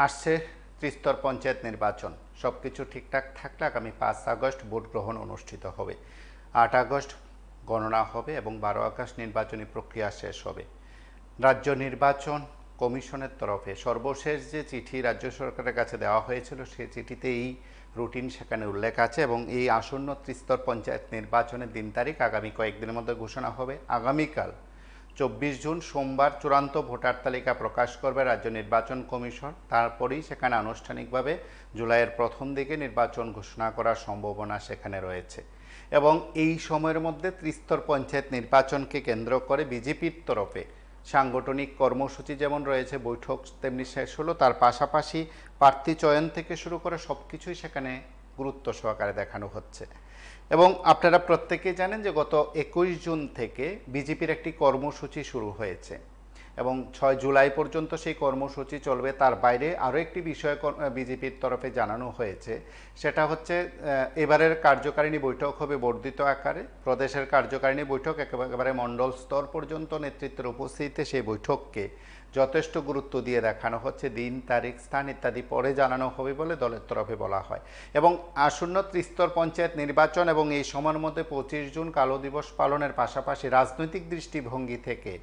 আসছে ত্রিস্তর পঞ্চায়েত নির্বাচন। সব কিছু ঠিকঠাক থাকলে আগামী 5 আগস্ট ভোট গ্রহণ অনুষ্ঠিত হবে। 8 আগস্ট গণনা হবে এবং 12 আগস্ট নির্বাচনী প্রক্রিয়া শেষ হবে। রাজ্য নির্বাচন কমিশনের তরফে সর্বশেষ যে চিঠি রাজ্য সরকারের কাছে দেওয়া হয়েছিল সেই চিঠিতে এই রুটিন সেখানে উল্লেখ আছে এবং এই আসন্ন ত্রিস্তর পঞ্চায়েত নির্বাচনের দিন তারিখ আগামী কয়েকদিনের মধ্যে ঘোষণা হবে। আগামীকাল 24 জুন সোমবার চূড়ান্ত ভোটার তালিকা প্রকাশ করবে রাজ্য নির্বাচন কমিশন। তারপরেই সেখানে আনুষ্ঠানিকভাবে জুলাইয়ের প্রথম দিকে নির্বাচন ঘোষণা করার সম্ভাবনা সেখানে রয়েছে এবং এই সময়ের মধ্যে ত্রিস্তর পঞ্চায়েত নির্বাচনকে কেন্দ্র করে বিজেপির তরফে সাংগঠনিক কর্মসূচি যেমন রয়েছে, বৈঠক তেমনি শেষ হলো। তার পাশাপাশি প্রার্থী চয়ন থেকে শুরু করে সব কিছুই সেখানে গুরুত্ব সহকারে দেখানো হচ্ছে এবং আপনারা প্রত্যেকেই জানেন যে গত 21 জুন থেকে বিজেপির একটি কর্মসূচি শুরু হয়েছে এবং 6 জুলাই পর্যন্ত সেই কর্মসূচি চলবে। তার বাইরে আরও একটি বিষয় বিজেপির তরফে জানানো হয়েছে, সেটা হচ্ছে এবারের কার্যকারিণী বৈঠক হবে বর্ধিত আকারে। প্রদেশের কার্যকারিণী বৈঠক একেবারে মণ্ডল স্তর পর্যন্ত নেতৃত্বের উপস্থিতিতে সেই বৈঠককে যথেষ্ট গুরুত্ব দিয়ে দেখানো হচ্ছে। দিন, তারিখ, স্থান ইত্যাদি পরে জানানো হবে বলে দলের তরফে বলা হয় এবং আসন্ন ত্রিস্তর পঞ্চায়েত নির্বাচন এবং এই সময়ের মধ্যে 25 জুন কালো দিবস পালনের পাশাপাশি রাজনৈতিক দৃষ্টিভঙ্গি থেকে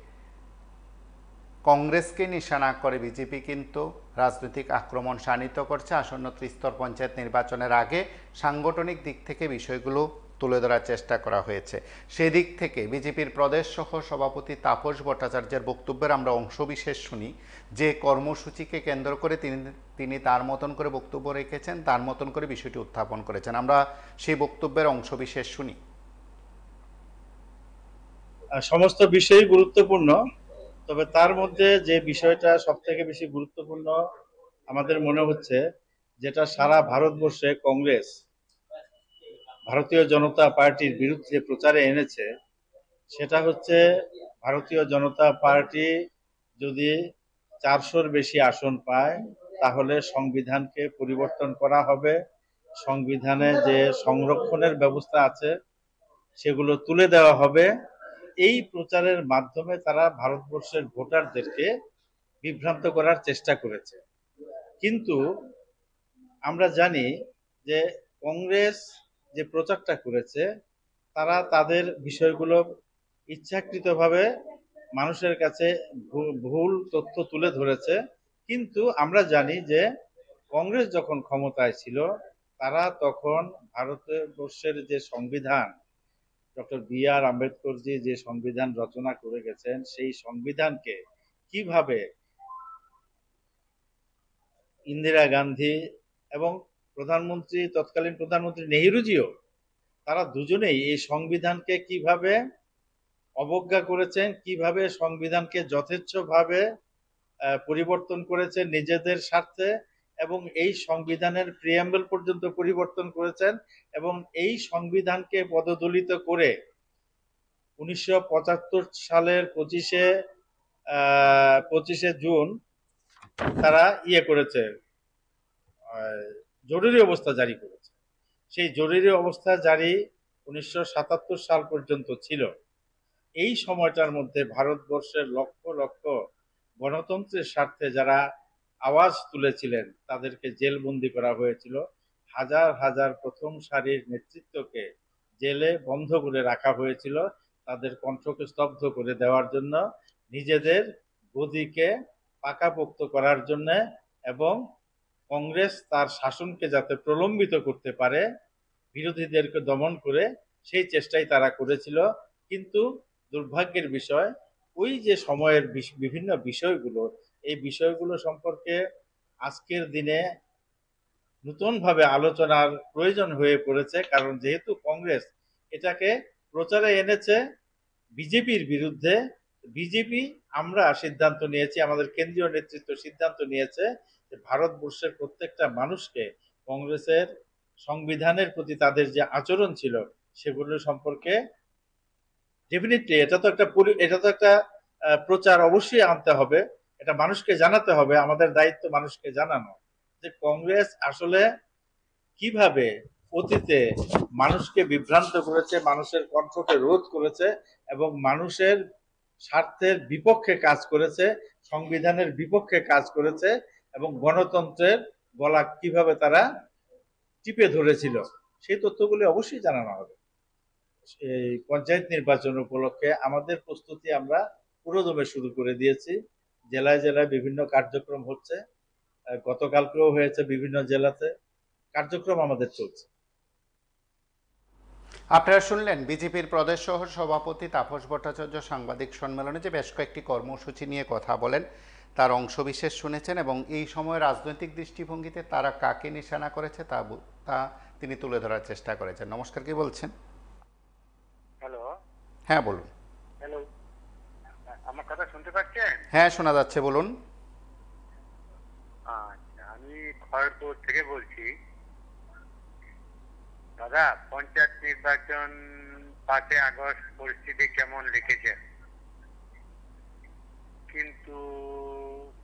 কংগ্রেসকে নিশানা করে বিজেপি কিন্তু রাজনৈতিক আক্রমণ শাণিত করছে। আসন্ন ত্রিস্তর পঞ্চায়েত নির্বাচনের আগে সাংগঠনিক দিক থেকে বিষয়গুলো তুলে ধরার চেষ্টা করা হয়েছে। সেদিক থেকে বিজেপির প্রদেশ সহ সভাপতি তাপস ভট্টাচার্যের বক্তব্যের আমরা অংশবিশেষ শুনি, যে কর্মসূচিকে কেন্দ্র করে তিনি তার মতন করে বক্তব্য রেখেছেন, তার মতন করে বিষয়টি উত্থাপন করেছেন। আমরা সেই বক্তব্যের অংশবিশেষ শুনি। সমস্ত বিষয়ই গুরুত্বপূর্ণ, তবে তার মধ্যে যে বিষয়টা সব থেকে বেশি গুরুত্বপূর্ণ আমাদের মনে হচ্ছে, যেটা সারা ভারতবর্ষে কংগ্রেস ভারতীয় জনতা পার্টির বিরুদ্ধে প্রচারে এনেছে, সেটা হচ্ছে ভারতীয় জনতা পার্টি যদি 400-র বেশি আসন পায় তাহলে সংবিধানকে পরিবর্তন করা হবে, সংবিধানে যে সংরক্ষণের ব্যবস্থা আছে সেগুলো তুলে দেওয়া হবে। এই প্রচারের মাধ্যমে তারা ভারতবর্ষের ভোটারদেরকে বিভ্রান্ত করার চেষ্টা করেছে। কিন্তু আমরা জানি যে কংগ্রেস যে প্রচারটা করেছে, তারা তাদের বিষয়গুলো ইচ্ছাকৃতভাবে মানুষের কাছে ভুল তথ্য তুলে ধরেছে। কিন্তু আমরা জানি যে কংগ্রেস যখন ক্ষমতায় ছিল, তারা তখন ভারতবর্ষের যে সংবিধান, ডক্টর বি.আর. আম্বেদকরজি যে সংবিধান রচনা করে গেছেন, সেই সংবিধানকে কিভাবে ইন্দিরা গান্ধী এবং তৎকালীন প্রধানমন্ত্রী নেহেরুজিও, তারা দুজনেই এই সংবিধানকে কিভাবে অবজ্ঞা করেছেন, কিভাবে সংবিধানকে যথেচ্ছভাবে পরিবর্তন করেছেন নিজেদের স্বার্থে, এবং এই সংবিধানের প্রিয়াম্বল পর্যন্ত পরিবর্তন করেছেন এবং এই সংবিধানকে পদদলিত করে 1975 সালের 25শে জুন তারা করেছে, জরুরি অবস্থা জারি করেছে। সেই জরুরি অবস্থা জারি 1977 সাল পর্যন্ত ছিল। এই সময়টার মধ্যে ভারতবর্ষের লক্ষ লক্ষ গণতন্ত্রের স্বার্থে যারা আওয়াজ তুলেছিলেন তাদেরকে জেলবন্দি করা হয়েছিল। হাজার হাজার প্রথম সারির নেতৃত্বকে জেলে বন্ধ করে রাখা হয়েছিল, তাদের কণ্ঠকে স্তব্ধ করে দেওয়ার জন্য, নিজেদের গদিকে পাকাপোক্ত করার জন্য এবং কংগ্রেস তার শাসনকে যাতে প্রলম্বিত করতে পারে, বিরোধীদেরকে দমন করে, সেই চেষ্টাই তারা করেছিল। কিন্তু দুর্ভাগ্যের বিষয়, ওই যে সময়ের বিভিন্ন বিষয়গুলো, এই বিষয়গুলো সম্পর্কে আজকের দিনে নতুনভাবে আলোচনার প্রয়োজন হয়ে পড়েছে। কারণ যেহেতু কংগ্রেস এটাকে প্রচারে এনেছে বিজেপির বিরুদ্ধে, বিজেপি আমরা সিদ্ধান্ত নিয়েছি, আমাদের কেন্দ্রীয় নেতৃত্ব সিদ্ধান্ত নিয়েছে যে ভারতবর্ষের প্রত্যেকটা মানুষকে কংগ্রেসের সংবিধানের প্রতি তাদের যে আচরণ ছিল সেগুলো সম্পর্কে ডেফিনেটলি এটা তো একটা প্রচার অবশ্যই আনতে হবে, এটা মানুষকে জানাতে হবে। আমাদের দায়িত্ব মানুষকে জানানো যে কংগ্রেস আসলে কিভাবে অতীতে মানুষকে বিভ্রান্ত করেছে, মানুষের কণ্ঠকে রোধ করেছে এবং মানুষের স্বার্থের বিপক্ষে কাজ করেছে, সংবিধানের বিপক্ষে কাজ করেছে। এবং গণতন্ত্রের গলা কিভাবে তারা টিপে ধরেছিল, সেই তথ্যগুলি অবশ্যই জানানো হবে। এই পঞ্চায়েত নির্বাচন উপলক্ষে আমাদের প্রস্তুতি আমরা পুরোদমে শুরু করে দিয়েছি। জেলায় জেলায় বিভিন্ন কার্যক্রম হচ্ছে, গতকালকেও হয়েছে বিভিন্ন জেলাতে। কার্যক্রম আমাদের চলছে। আপনারা শুনলেন বিজেপির প্রদেশ সহ সভাপতি তাপস ভট্টাচার্য সাংবাদিক সম্মেলনে যে বেশ কয়েকটি কর্মসূচি নিয়ে কথা বলেন, তার অংশবিশেষ শুনেছেন এবং এই সময় রাজনৈতিক দৃষ্টিভঙ্গিতে তারা কাকে নিশানা করেছে তা তিনি তুলে ধরার চেষ্টা করেছেন। নমস্কার, কি বলছেন? হ্যালো। হ্যাঁ বলুন। হ্যালো, আমার কথা শুনতে পাচ্ছেন? হ্যাঁ, শোনা যাচ্ছে, বলুন। আচ্ছা, আমি খড়গপুর থেকে বলছি। দাদা, পঞ্চায়েত নির্বাচন 5 আগস্ট পরিস্থিতি কেমন লিখেছেন, কিন্তু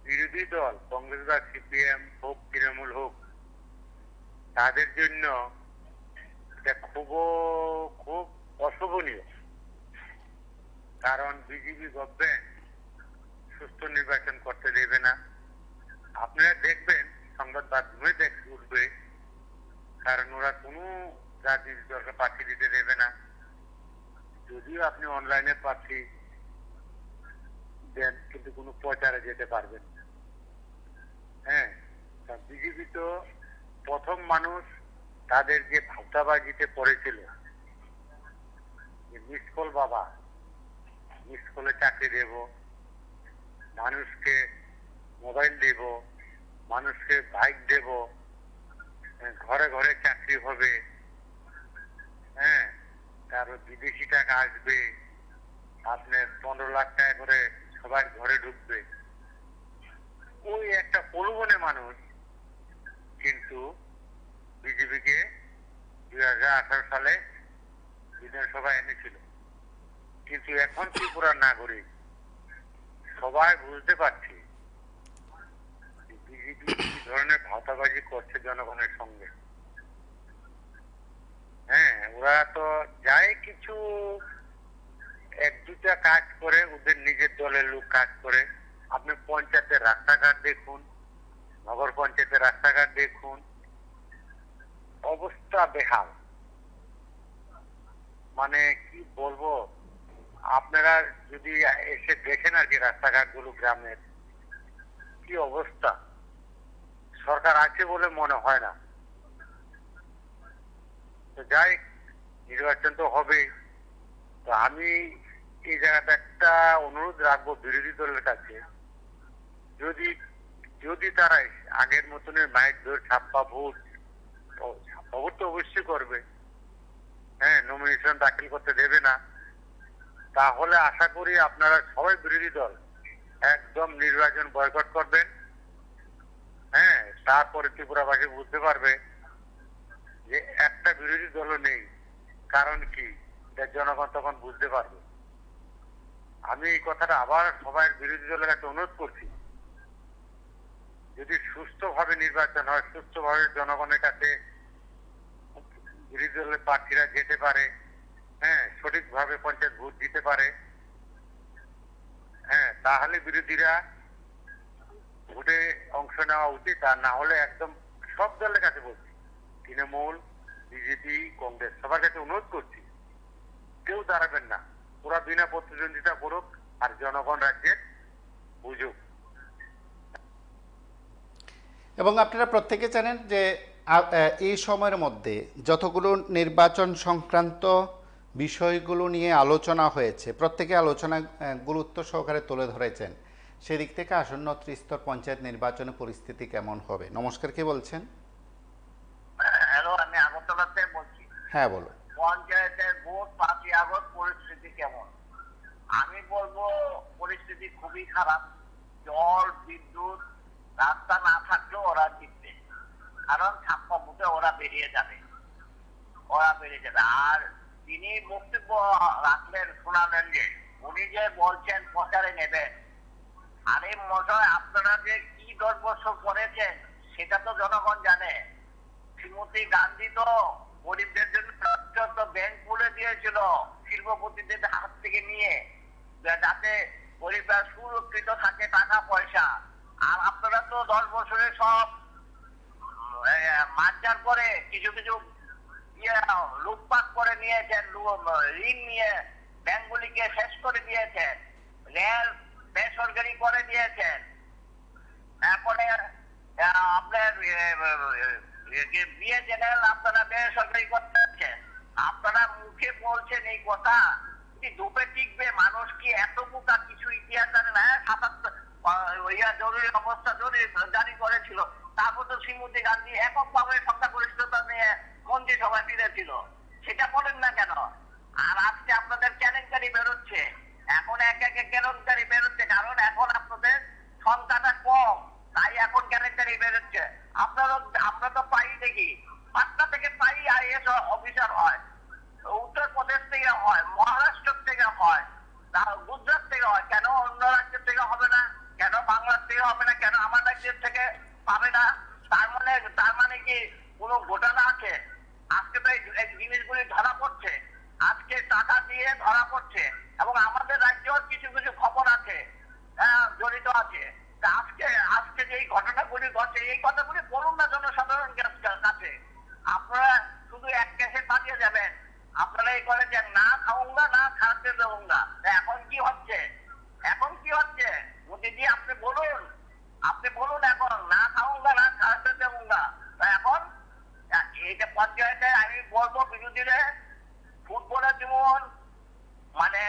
বিরোধী দল কংগ্রেস বা সিপিএম হোক তৃণমূল হোক, তাদের জন্য এটা খুব অশোভনীয়। কারণ বিজেপি গভর্নমেন্ট সুস্থ নির্বাচন করতে দেবে না। আপনারা দেখবেন সংবাদ মাধ্যমে উঠবে, কারণ ওরা কোনো রাজনীতি দলকে প্রার্থী দিতে দেবে না। যদিও আপনি অনলাইনে প্রার্থী দেন, কিন্তু কোনো প্রচারে যেতে পারবেন না। হ্যাঁ, বিজেপি তো প্রথম মানুষ তাদের যে ভাবতাবাজিতে পড়েছিল, যে মিস কল বাবা, মিস কলে চাকরি দেব, মানুষকে মোবাইল দেব, মানুষকে বাইক দেব, ঘরে ঘরে চাকরি হবে, হ্যাঁ, তারপর বিদেশি টাকা আসবে, আপনার 15 লাখ টাকা করে সবার ঘরে ঢুকবে। ওই একটা প্রলোভনে মানুষ কিন্তু বিজেপিকে 2018 সালে বিধানসভায় এনেছিল। কিন্তু এখন ত্রিপুরার নাগরিক সবাই বুঝতে পারছে বিজেপি কি ধরনের ভাতাবাজি করছে জনগণের সঙ্গে। হ্যাঁ, ওরা তো যায় কিছু 1-2টা কাজ করে, ওদের নিজের দলের লোক কাজ করে। আপনি পঞ্চায়েতের রাস্তাঘাট দেখুন, নগর পঞ্চায়েতের রাস্তাঘাট দেখুন, অবস্থা বেহাল। মানে কি বলবো, আপনারা যদি এসে দেখেন আর কি রাস্তাঘাট গুলো গ্রামের কি অবস্থা, সরকার আছে বলে মনে হয় না। তো যাই, নির্বাচন তো হবে। তো আমি এই জায়গাটা একটা অনুরোধ রাখবো বিরোধী দলের কাছে, যদি যদি তারা আগের মতনের মাইক ধরে ছাপ্পা ভোট তো অবশ্যই করবে, হ্যাঁ, নমিনেশন দাখিল করতে দেবে না, তাহলে আশা করি আপনারা সবাই বিরোধী দল একদম নির্বাচন বয়কট করবেন। হ্যাঁ, তারপরে ত্রিপুরাবাসী বুঝতে পারবে যে একটা বিরোধী দলও নেই। কারণ কি, জনগণ তখন বুঝতে পারবে। আমি এই কথাটা আবার সবাই বিরোধী দলের কাছে অনুরোধ করছি, যদি সুস্থভাবে নির্বাচন হয়, সুস্থভাবে জনগণের কাছে বিরোধী দলের প্রার্থীরা যেতে পারে, হ্যাঁ, সঠিকভাবে পঞ্চায়েত ভোট দিতে পারে, হ্যাঁ, তাহলে বিরোধীরা ভোটে অংশ নেওয়া উচিত। আর না হলে একদম সব দলের কাছে বলছি, তৃণমূল, বিজেপি, কংগ্রেস, সবার কাছে অনুরোধ করছি, কেউ দাঁড়াবেন না। ওরা বিনা প্রতিদ্বন্দ্বিতা করুক আর জনগণ রাজ্যের বুঝুক। এবং আপনারা প্রত্যেকে জানেন যে এই সময়ের মধ্যে যতগুলো নির্বাচন সংক্রান্ত বিষয়গুলো নিয়ে আলোচনা হয়েছে, প্রত্যেকে আলোচনা গুরুত্ব সহকারে তুলে ধরেছেন। সেদিক থেকে আসন্ন ত্রিস্তর পঞ্চায়েত নির্বাচনের পরিস্থিতি কেমন হবে। নমস্কার, কে বলছেন? হ্যালো, আমি আগরতলাতে বলছি। হ্যাঁ বলুন। পঞ্চায়েতের ভোট 5 আগস্ট পরিস্থিতি কেমন? আমি বলবো পরিস্থিতি খুবই খারাপ। জল, বিদ্যুৎ, রাস্তা না থাকলেও ওরা জিতবে, কারণ ছাপ্পা ভোটে ওরা বেরিয়ে যাবে। আর তিনি বক্তব্য রাখলেন, শোনালেন যে উনি যে বলছেন প্রচারে নেবেন। আরে মশাই, আপনারা যে কি 10 বছর করেছেন সেটা তো জনগণ জানে। শ্রীমতী গান্ধী তো গরিবদের জন্য ব্যাংক খুলে দিয়েছিল শিল্পপতিদের হাত থেকে নিয়ে, যাতে গরিবরা সুরক্ষিত থাকে টাকা পয়সা। আর আপনারা তো 10 বছরে সব মার্জার করে কিছু কিছু লুটপাট করে নিয়েছেন, ঋণ নিয়ে ব্যাংকগুলিকে শেষ করে দিয়েছেন, রেল বেসরকারি করে দিয়েছেন। তারপরে আপনার বিএসএনএল আপনারা বেসরকারি করতে যাচ্ছেন। আপনারা মুখে বলছেন এই কথা, কি ডুবে টিকবে? মানুষ কি এত বোকা? কিছু ইতিহাস জানে না? ৭৭ জরুরি অবস্থা জারি করেছিল, তারপর তো শ্রীমতী গান্ধী এককভাবে সংখ্যাগরিষ্ঠতা নিয়ে মন্ত্রিসভায় ফিরেছিল, সেটা বলেন না কেন? আর আজকে আপনাদের কেলেঙ্কারি বেরোচ্ছে, এখন এক এক কেলেঙ্কারি বেরোচ্ছে, কারণ এখন আপনাদের সংখ্যাটা কম, তাই এখন কেলেঙ্কারি বেরোচ্ছে। আমরা তো পাই দেখি, পাটনা থেকে পাই আইএস অফিসার হয়, উত্তরপ্রদেশ থেকে হয়, মহারাষ্ট্র থেকে হয়, গুজরাট থেকে হয়, কেন অন্য রাজ্যের থেকে হবে না? কেন বাংলার থেকে হবে না? কেন আমার রাজ্যের থেকে পাবে না? তার মানে কি কোনো ঘটনা আছে? আজকে তো এই জিনিসগুলি ধরা পড়ছে, আজকে টাকা দিয়ে ধরা পড়ছে, এবং আমাদের রাজ্যেও কিছু কিছু খবর আছে, জড়িত আছে। আজকে যে এই ঘটনাগুলি ঘটছে, এই কথাগুলি বলুন না জনসাধারণ কাছে। আপনারা শুধু এক কেসে পাঠিয়ে যাবেন, আপনারা এই করেছেন না খাউঙ্গা না খাতে দেবুঙ্গা। এখন কি হচ্ছে? এখন কি হচ্ছে মোদিজি? আপনি বলুন এখন না খাউঙ্গা না খাতে দেবুঙ্গা। এখন এইটা পর্যায়ে আমি বলবো বিরোধীরা ফুটবলের যেমন মানে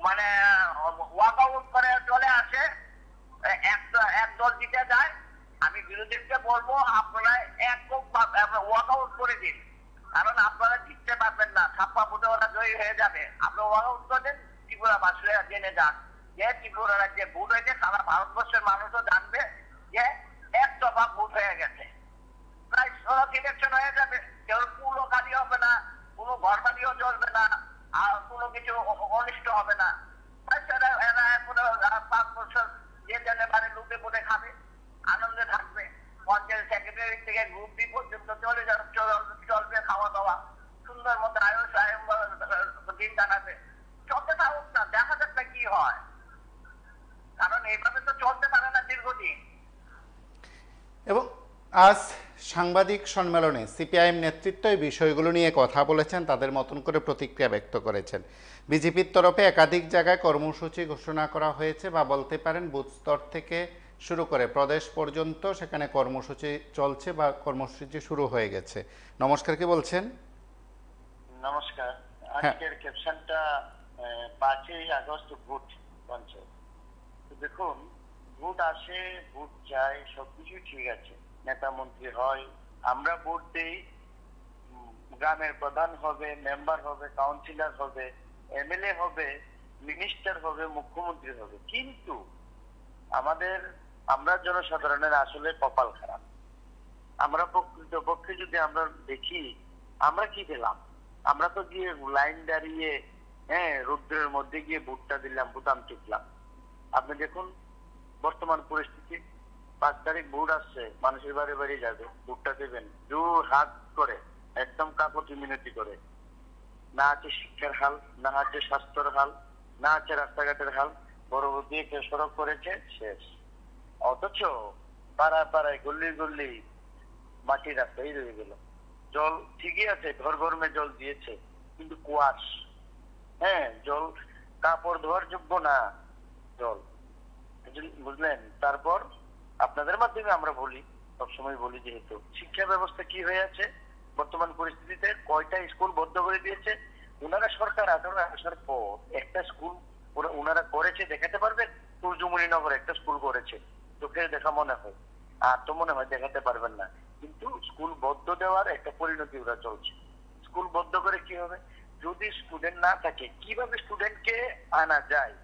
মানে ওয়াক আউট করে চলে আসে, এক দল জিতে যায়, আমি বিরোধীকে বলবো আপনারা ওয়াক আউট করে দিন, কারণ আপনারা জিততে পারবেন না, ছাপ্পা ফুটে ওরা জয়ী হয়ে যাবে। আপনারা ওয়াক আউট করে দেন, ত্রিপুরা বাসীরা জেনে যান যে ত্রিপুরা রাজ্যে ভোট হয়েছে, সারা ভারতবর্ষের মানুষও জানবে যে এক দফা ভোট হয়ে গেছে। প্রায় সড়ক ইলেকশন হয়ে যাবে, কেউ পুরো গাড়ি হবে না, কোনো ঘর বাড়িও জ্বলবে না, আর কোনো কিছু অনিষ্ট হবে না। এরা এখন 5 বছর যে জেলে বাড়ি লুটে পুটে খাবে, আনন্দে থাকবে, পঞ্চায়েত সেক্রেটারি থেকে গ্রুপ ডি পর্যন্ত চলবে খাওয়া দাওয়া, সুন্দর মতো আয়ুষ দিন জানাবে, চলতে থাকুক না, দেখা যাক না কি হয়, কারণ এইভাবে তো চলতে পারে না দীর্ঘদিন। এবং আজ সাংবাদিক সম্মেলনে সিপিআইএম নেতৃত্ব এই বিষয়গুলো নিয়ে কথা বলেছেন, তাদের মতন করে প্রতিক্রিয়া ব্যক্ত করেছেন। বিজেপির তরফে একাধিক জায়গায় কর্মসূচি ঘোষণা করা হয়েছে, বা বলতে পারেন বুথ স্তর থেকে শুরু করে প্রদেশ পর্যন্ত সেখানে কর্মসূচি চলছে বা কর্মসূচি শুরু হয়ে গেছে। নমস্কার, কি বলছেন? নমস্কার। আজকের ক্যাপশনটা 5ই আগস্ট ভোট পঞ্চায়েত। দেখুন, ভোট আসে, ভোট যায়, সবকিছু ঠিক আছে, নেতা মন্ত্রী হয়, আমরা ভোট দিই, গ্রামের প্রধান হবে, মেম্বার হবে, কাউন্সিলর হবে, এমএলএ হবে, মিনিস্টার হবে, মুখ্যমন্ত্রী হবে, কিন্তু আমরা জনসাধারণের আসলে কপাল খারাপ। আমরা প্রকৃতপক্ষে যদি আমরা দেখি, আমরা কি পেলাম? আমরা তো গিয়ে লাইন দাঁড়িয়ে রৌদ্রের মধ্যে গিয়ে ভোটটা দিলাম, বোতাম টিপলাম। আপনি দেখুন বর্তমান পরিস্থিতি, 5 তারিখ ভোট আসছে, মানুষের বাড়ি বাড়ি যাবে, ভোটটা দেবেন, জোর হাত করে একদম কাপড় মিনতি করে। না আছে শিক্ষার হাল, না আছে স্বাস্থ্যের হাল, না আছে রাস্তাঘাটের হাল, বড় দিয়ে সড়ক করেছে, শেষ। অথচ পাড়ায় পাড়ায় গল্লি গল্লি মাটির রাস্তাই রয়ে গেল। জল ঠিকই আছে, ঘর ঘরমে জল দিয়েছে, কিন্তু কুয়াশ, জল কাপড় ধোয়ার যোগ্য না জল, বুঝলেন? তারপর আপনাদের মাধ্যমে আমরা বলি, সবসময় বলি, যেহেতু শিক্ষা ব্যবস্থা কি হয়ে আছে বর্তমান পরিস্থিতিতে, কয়টা স্কুল বন্ধ করে দিয়েছে ওনারা, সরকার আসার পর একটা স্কুল ওনারা করেছে, দেখাতে পারবেন? সূর্যমণিনগর একটা স্কুল করেছে, চোখের দেখা মনে হয়, আর তো মনে হয় দেখাতে পারবেন না, কিন্তু স্কুল বদ্ধ দেওয়ার একটা পরিণতি ওরা চলছে। স্কুল বদ্ধ করে কি হবে? যদি স্টুডেন্ট না থাকে, কিভাবে স্টুডেন্টকে আনা যায়,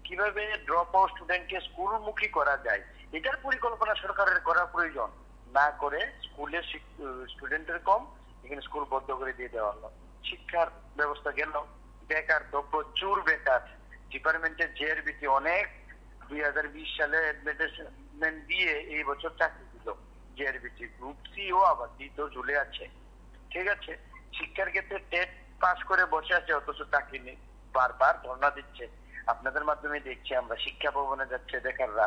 কিভাবে ড্রপ আউট স্টুডেন্টকে স্কুলমুখী করা যায়, এটার পরিকল্পনা সরকারের করা প্রয়োজন। না করে স্কুলের স্টুডেন্টের কম, এখানে স্কুল বন্ধ করে দিয়ে দেওয়া হলো। শিক্ষার ব্যবস্থা গেল, বেকার তো প্রচুর বেকার, ডিপার্টমেন্টের জেআরবিটি অনেক 2020 সালে অ্যাডভার্টাইজমেন্ট দিয়ে এই বছর চাকরি দিল, জেআরবিটি গ্রুপ সিও আবার দিত, ঝুলে আছে। ঠিক আছে, শিক্ষার ক্ষেত্রে টেট পাস করে বসে আছে, অথচ চাকরি নেই, বারবার ধর্ণা দিচ্ছে। আপনাদের মাধ্যমে দেখছি আমরা, শিক্ষা ভবনে যাচ্ছে বেকাররা,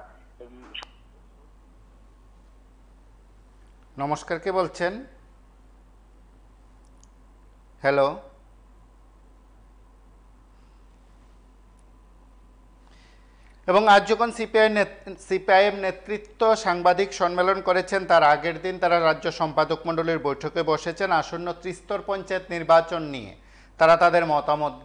নমস্কার, কে বলছেন? হ্যালো। এবং আজ যখন সিপিআইএম নেতৃত্ব সাংবাদিক সম্মেলন করেছেন, তার আগের দিন তারা রাজ্য সম্পাদক মণ্ডলীর বৈঠকে বসেছেন আসন্ন ত্রিস্তর পঞ্চায়েত নির্বাচন নিয়ে। তারা তাদের মতামত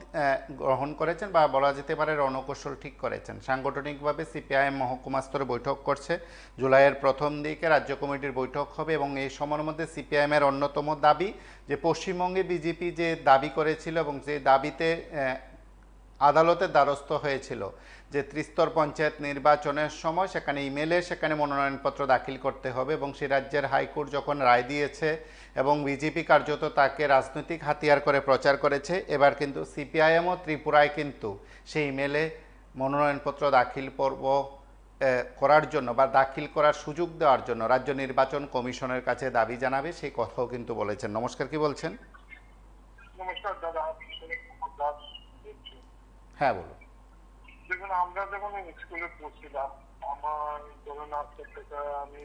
গ্রহণ করেছেন বা বলা যেতে পারে রণকৌশল ঠিক করেছেন। সাংগঠনিকভাবে সিপিআইএম মহকুমা স্তরে বৈঠক করছে, জুলাইয়ের প্রথম দিকে রাজ্য কমিটির বৈঠক হবে এবং এই সময়ের মধ্যে সিপিআইএমের অন্যতম দাবি যে পশ্চিমবঙ্গে বিজেপি যে দাবি করেছিল এবং যে দাবিতে আদালতের দ্বারস্থ হয়েছিল যে ত্রিস্তর পঞ্চায়েত নির্বাচনের সময় সেখানে ইমেলে সেখানে মনোনয়নপত্র দাখিল করতে হবে, এবং সে রাজ্যের হাইকোর্ট যখন রায় দিয়েছে এবং বিজেপি কার্যত তাকে রাজনৈতিক হাতিয়ার করে প্রচার করেছে, এবার কিন্তু সিপিআইএমও ত্রিপুরায় কিন্তু সেই ইমেলে মনোনয়নপত্র দাখিল করার জন্য বা দাখিল করার সুযোগ দেওয়ার জন্য রাজ্য নির্বাচন কমিশনের কাছে দাবি জানাবে, সেই কথাও কিন্তু বলেছেন। নমস্কার, কি বলছেন? নমস্কার দাদা, হ্যাঁ বলুন। দেখুন, আমরা যখন স্কুলে পড়ছিলাম, আমার ধরুন আজকে থেকে আমি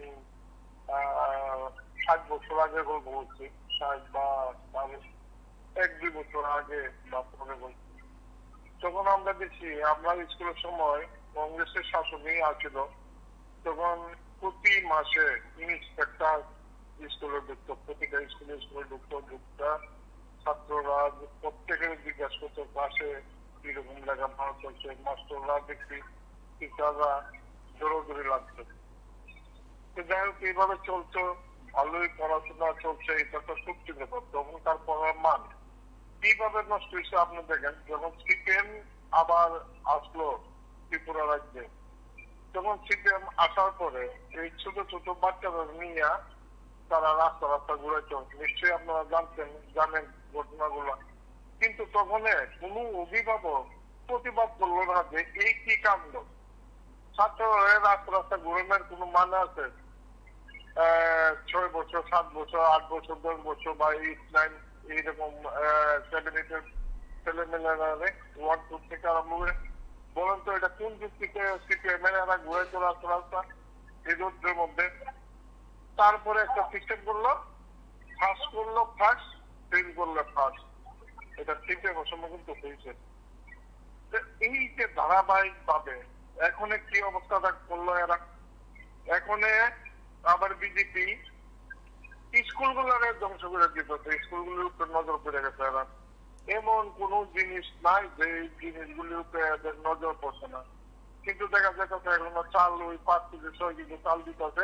60 বছর আগে বলছি, 60 বা 1-2 বছর আগে বা পরে বলছি, তখন আমরা দেখছি আমরা স্কুলের সময় কংগ্রেসের শাসনই আছিল। তখন প্রতি মাসে ইন্সপেক্টর স্কুলে ঢুকতো, প্রতিটা স্কুলে ঢুকতো, ছাত্ররা প্রত্যেকের জিজ্ঞাসা করতো ক্লাসে কিরকম লেখাপড়া চলছে। মাস্টাররা দেখছি টিচাররা জোরাজোরি লাগছে। তো যাই হোক, এইভাবে চলতো, ভালোই পড়াশোনা চলছে, এটা তো সত্যি ব্যাপার। তখন তার পড়ার মান কিভাবে নষ্ট হয়েছে আপনি দেখেন। যখন সিপিএম আবার আসলো ত্রিপুরা রাজ্যে, তখন সিপিএম আসার পরে এই ছোট ছোট বাচ্চাদের নিয়ে তারা রাস্তা রাস্তা ঘুরেছে। নিশ্চয়ই আপনারা জানেন ঘটনাগুলো। কিন্তু তখন কোনো অভিভাবক প্রতিবাদ করলো না যে এই কি কাণ্ড। ছাত্ররা রাস্তা রাস্তা ঘুরানোর কোনো মানে আছে? 6 বছর, 7 বছর, 8 বছর, 10 বছর বা 8, 9 এইরকম 7, 8 এর ছেলেমেয়েরা 1, 2 থেকে আরম্ভ করে বলেন তো এটা কোন যুক্তিতে সিপিএম এরা ঘুরেছে রাস্তা রাস্তা এই রোদ্রের মধ্যে? তারপরে একটা সিস্টেম করলো, ফার্স্ট করলো ফার্স্ট, ফেল করলো ফার্স্ট। এটা সিপিএম সম্মুখীন হয়েছে। এই যে ধারাবাহিক ভাবে এখন কি অবস্থাটা করলো এরা, এখন আবার বিজেপি স্কুলগুলোর ধ্বংস করে দিতে, স্কুলগুলোর উপর নজর পড়ে গেছে। এরা এমন কোন জিনিস নাই যে এই জিনিসগুলির উপরে এদের নজর পড়ছে না। কিন্তু দেখা যাচ্ছে এখনো চাল ওই 5 থেকে 6 কেজি চাল দিতেছে,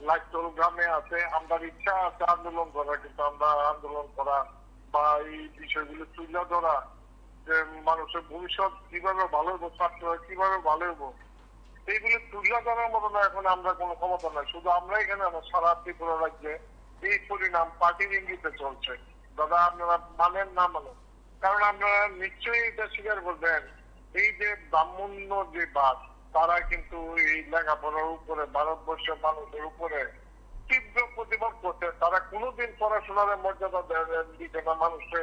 লাইটল গ্রামে আছে। আমরা ইচ্ছা আছে আন্দোলন করা, কিন্তু আমরা আন্দোলন করা বা এই বিষয়গুলো তুলে ধরা যে মানুষের ভবিষ্যৎ কিভাবে ভালো হবো, ছাত্ররা কিভাবে ভালো হবো, এইগুলো তুলে ধরার মতো না এখন আমরা কোনো ক্ষমতা নাই। শুধু আমরা এখানে সারা ত্রিপুরা রাজ্যে এই পরিণাম পার্টির ইঙ্গিতে চলছে। দাদা আপনারা মানেন না মানেন, কারণ আপনারা নিশ্চয়ই এটা স্বীকার করবেন, এই যে ব্রাহ্মণ্য যে বাদ, তারা কিন্তু এই লেখাপড়ার উপরে ভারতবর্ষের মানুষের উপরে তীব্র প্রতিবাদ করছে। তারা কোনোদিন পড়াশোনার মর্যাদা দিতে না, মানুষকে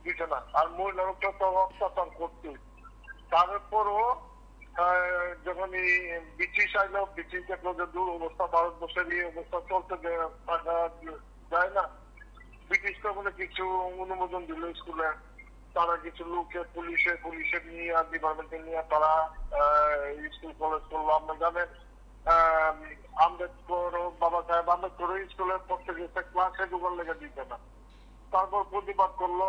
দিতে না, আর মহিলার তো অত্যাচার করতে। তারপরও যখন এই ব্রিটিশ আইলো, ব্রিটিশ দেখলো যে দূর অবস্থা, ভারতবর্ষের এই অবস্থা চলতে যায় না, ব্রিটিশ তখন কিছু অনুমোদন দিল স্কুলে। তারা কিছু লোককে পুলিশের নিয়ে ডিপার্টমেন্টে নিয়ে তারা স্কুল কলেজ করলো। আমরা জানেন আম্বেদকর, বাবা সাহেব আম্বেদকর স্কুলে পড়তে গেছে, ক্লাসে ঢুকার লেগে দিতে না। তারপর প্রতিবাদ করলো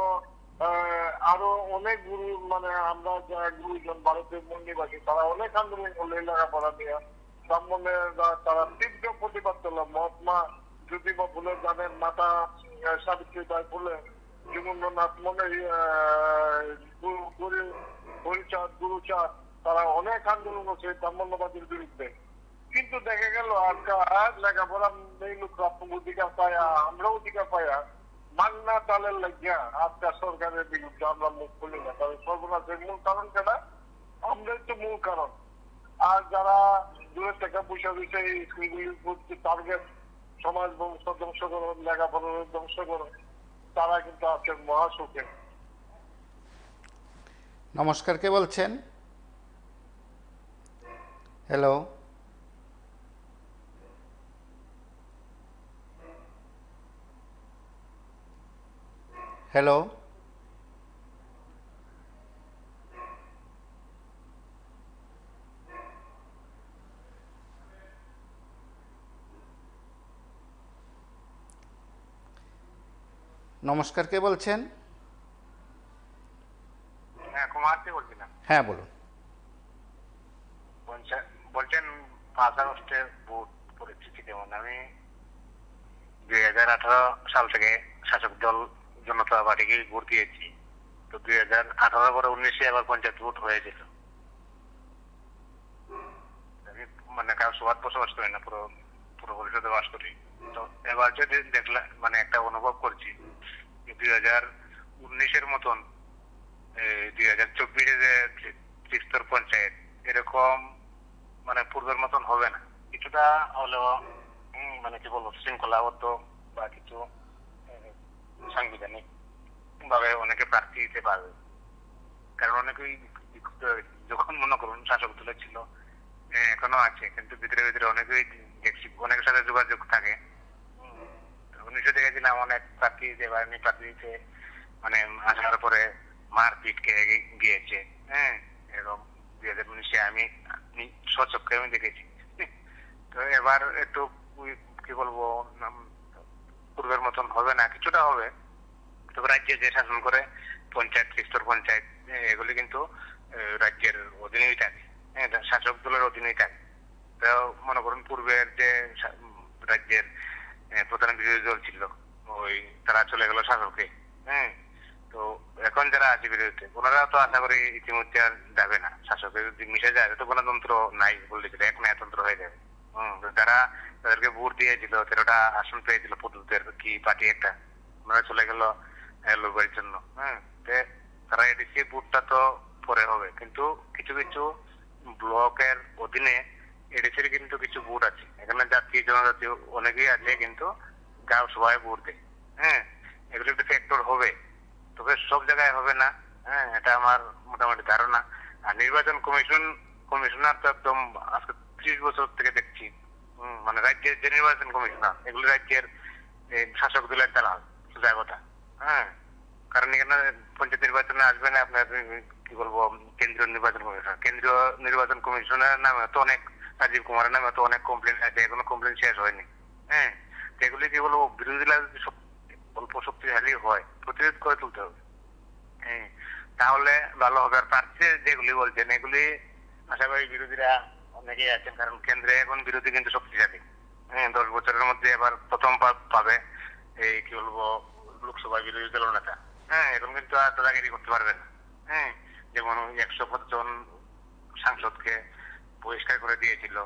আরো অনেক গুরু, মানে আমরা যারা গুরুজন ভারতের মন্দিরবাসী, তারা অনেক আন্দোলন করলো এই লেখাপড়া নিয়ে। ব্রাহ্মণের তারা তীব্র প্রতিবাদ করলো। মহাত্মা জ্যোতিবা ফুলে জানেন, মাতা সাবিত্রী বাই ফুলে, যোগেন্দ্রনাথ মনে, হরিচাঁদ, গুরুচাঁদ, তারা অনেক আন্দোলন করছে ব্রাহ্মণ্যবাদের বিরুদ্ধে। কিন্তু দেখা গেল আজকাল লেখাপড়া এই লোকরা অধিকার পায়া, আমরা অধিকার পায়া মান্না তালের লাগিয়া আজকাল সরকারের বিরুদ্ধে আমরা মুখ খুলি না। তবে সর্বনাশের মূল কারণ কেনা, আমরাই তো মূল কারণ। আর যারা দূরের টাকা পয়সা দিচ্ছে এই স্কুলগুলির প্রতি টার্গেট সমাজ ব্যবস্থা ধ্বংস করো, লেখাপড়া ধ্বংস করো, তারা কিন্তু আজকের মহাসুখে। নমস্কার, কে বলছেন? হ্যালো। হ্যালো, নমস্কার, কে বলছেন? হ্যাঁ, কুমারটি বলছি না। হ্যাঁ, বলুন। বলছেন 5 আগস্টে ভোট পরিস্থিতি কেমন? আমি 2018 সাল থেকে শাসক দল জনতা পার্টিকে ভোট দিয়েছি। তো 2018 পরে 19-এ আবার পঞ্চায়েত ভোট হয়েছিল। আমি মানে কারো সবার বসবাস করি না, পুরো পুরো পরিষদে বাস করি। তো এবার যদি দেখলাম মানে একটা অনুভব করছি 2019-এর মতন 2024-এ যে ত্রিস্তর পঞ্চায়েত এরকম মানে পূর্বের মতন হবে না। কিছুটা হলেও মানে কি বলবো শৃঙ্খলাবদ্ধ বা কিছু সাংবিধানিক ভাবে অনেকে প্রার্থী দিতে পারবে। কারণ অনেকেই যখন মনে করুন শাসক দলে ছিল, এখনো আছে, কিন্তু ভিতরে ভিতরে অনেকেই দেখছি অনেকের সাথে যোগাযোগ থাকে। 19-এ দেখেছিলাম অনেক প্রার্থী এবার প্রার্থী দিতে মানে আসার পরে মারপিট খেয়ে গিয়েছে। হ্যাঁ, এরকম 2019-এ আমি স্বচক্ষে আমি দেখেছি। তো এবার একটু কি বলবো পূর্বের মতন হবে না, কিছুটা হবে। তবে রাজ্যে যে শাসন করে পঞ্চায়েত, ত্রিস্তর পঞ্চায়েত, এগুলি কিন্তু রাজ্যের অধীনেই থাকে, শাসক দলের অধীনেই থাকে। তো মনে করুন পূর্বের যে রাজ্যের প্রধান বিরোধী দল ছিল ওই তারা চলে গেল শাসকে। হ্যাঁ, তো এখন যারা আছে বিরোধীতে ওনারা তো আশা করি ইতিমধ্যে আর যাবে না শাসকে, যদি মিশে যায় তো গণতন্ত্র নাই বললে এক ন্যায়তন্ত্র হয়ে যাবে। যারা তাদেরকে ভোট দিয়েছিল 13টা আসন পেয়েছিল পদ্ধতির কি পার্টি একটা, ওনারা চলে গেল লোকের জন্য। হ্যাঁ, তারা এডিসি ভোটটা তো পরে হবে, কিন্তু কিছু কিছু ব্লকের অধীনে এডিসির কিন্তু কিছু ভোট আছে, এখানে জাতি জনজাতি অনেকেই আছে, কিন্তু গাঁও সবাই ভোট দেয়। হ্যাঁ, এগুলো একটু ফ্যাক্টর হবে, তবে সব জায়গায় হবে না। হ্যাঁ, এটা আমার মোটামুটি ধারণা। আর নির্বাচন কমিশনার তো একদম আজকে 30 বছর থেকে দেখছি মানে রাজ্যের যে নির্বাচন কমিশনার এগুলো রাজ্যের শাসক দলের দালাল, সোজা কথা। হ্যাঁ, কারণ এখানে পঞ্চায়েত নির্বাচনে আসবে না আপনার কি বলবো কেন্দ্রীয় নির্বাচন কমিশনার। কেন্দ্রীয় নির্বাচন কমিশনের নামে তো অনেক, রাজীব কুমারের নামে তো অনেক কমপ্লেন আছে, এখনো কমপ্লেন শেষ হয়নি। হ্যাঁ, এগুলি কি বলবো বিরোধীরা যদি অল্প শক্তিশালী হয় প্রতিরোধ করে তুলতে হবে। হ্যাঁ, তাহলে ভালো হবে। আর প্রার্থী যেগুলি বলছেন এগুলি আশা করি বিরোধীরা অনেকেই আছেন, কারণ কেন্দ্রে এখন বিরোধী কিন্তু শক্তিশালী। হ্যাঁ, 10 বছরের মধ্যে এবার প্রথম পাবে এই কি বলবো লোকসভা বিরোধী দল নেতা। হ্যাঁ, এখন কিন্তু আর দাদাগিরি করতে পারবে না। হ্যাঁ, যেমন 105 জন সাংসদকে বহিষ্কার করে দিয়েছিল,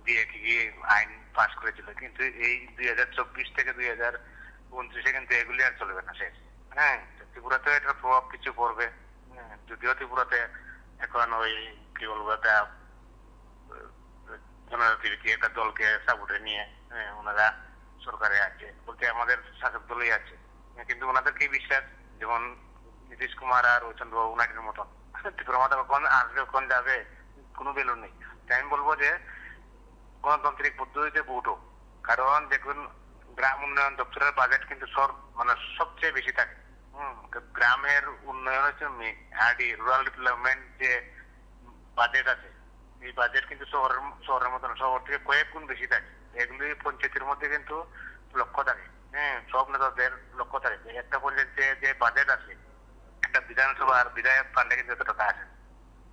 দিয়ে কি আইন পাশ করেছিল, কিন্তু এই 2024 থেকে 2029-এ কিন্তু এগুলি আর চলবে না শেষ। হ্যাঁ, ত্রিপুরাতে এটার প্রভাব কিছু পড়বে। যদিও ত্রিপুরাতে এখন ওই কি বলবো একটা জনজাতির কি একটা দলকে সাপোর্টে নিয়ে ওনারা সরকারে আছে, বলতে আমাদের শাসক দলই আছে, কিন্তু ওনাদের কি বিশ্বাস যেমন নীতিশ কুমার আর চন্দ্রবাবু নাইডুর মতন ত্রিপুরা মাথা কখন আসবে কখন যাবে কোনো বেলুন নেই। তাই আমি বলবো যে গণতান্ত্রিক পদ্ধতিতে ভোট হোক, কারণ দেখুন গ্রাম উন্নয়ন দপ্তরের বাজেট কিন্তু মানে সবচেয়ে বেশি থাকে। গ্রামের উন্নয়ন হচ্ছে আরডি রুরাল ডেভেলপমেন্ট যে বাজেট আছে এই বাজেট কিন্তু শহরের মতন শহর থেকে কয়েক গুণ বেশি থাকে। এগুলি পঞ্চায়েতের মধ্যে কিন্তু লক্ষ্য থাকে। হ্যাঁ, সব নেতাদের লক্ষ্য থাকে একটা পঞ্চায়েতে যে বাজেট আছে একটা বিধানসভার বিধায়ক ফান্ডে কিন্তু এত টাকা আসে।